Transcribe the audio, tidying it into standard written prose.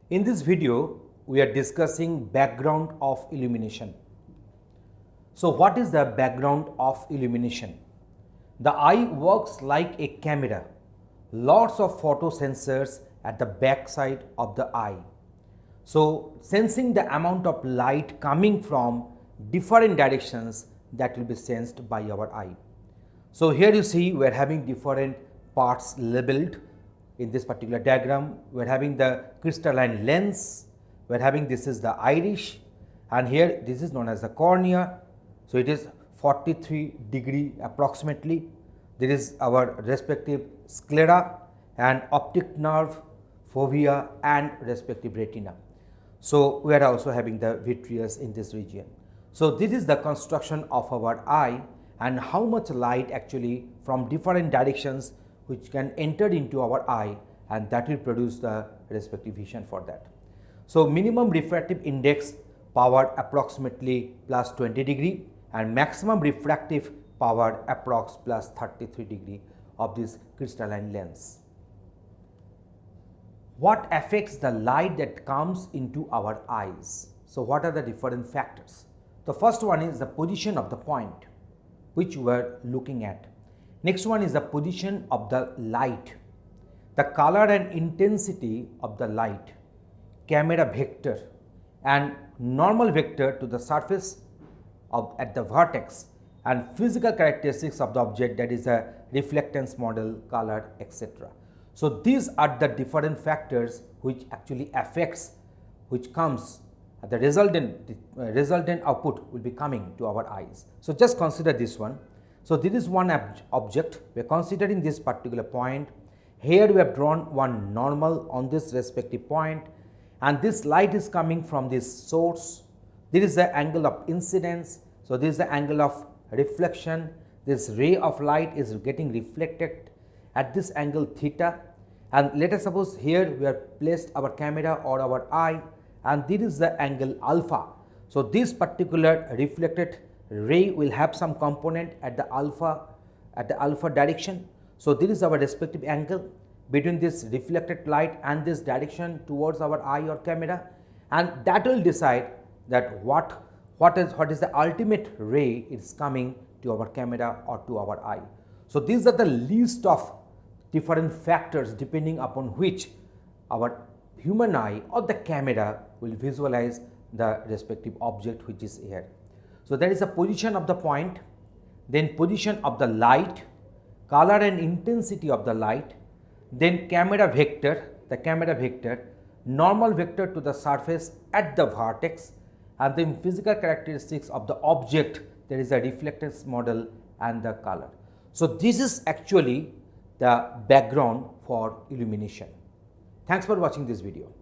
In this video, we are discussing background of illumination. So what is the background of illumination? The eye works like a camera, lots of photosensors at the back side of the eye. So sensing the amount of light coming from different directions that will be sensed by our eye. So here you see we are having different parts labeled in this particular diagram. We are having the crystalline lens, we are having this is the iris, and here this is known as the cornea. So it is 43° approximately. There is our respective sclera and optic nerve, fovea and respective retina. So we are also having the vitreous in this region. So this is the construction of our eye and how much light actually from different directions which can enter into our eye, and that will produce the respective vision for that. So minimum refractive index power approximately plus 20° and maximum refractive power approx plus 33° of this crystalline lens. What affects the light that comes into our eyes? So what are the different factors? The first one is the position of the point which we are looking at. Next one is the position of the light, the color and intensity of the light, camera vector and normal vector to the surface of at the vertex, and physical characteristics of the object, that is a reflectance model, color, etc. So these are the different factors which actually affects, which comes the resultant output will be coming to our eyes. So just consider this one. So this is one object, we are considering this particular point. Here we have drawn one normal on this respective point, and this light is coming from this source. This is the angle of incidence. So this is the angle of reflection. This ray of light is getting reflected at this angle theta, and let us suppose here we have placed our camera or our eye, and this is the angle alpha. So this particular reflected ray will have some component at the alpha direction. So this is our respective angle between this reflected light and this direction towards our eye or camera, and that will decide that what is the ultimate ray is coming to our camera or to our eye. So these are the list of different factors depending upon which our human eye or the camera will visualize the respective object which is here. So there is a position of the point, then position of the light, color and intensity of the light, then camera vector, the camera vector, normal vector to the surface at the vertex, and then physical characteristics of the object, there is a reflectance model and the color. So this is actually the background for illumination. Thanks for watching this video.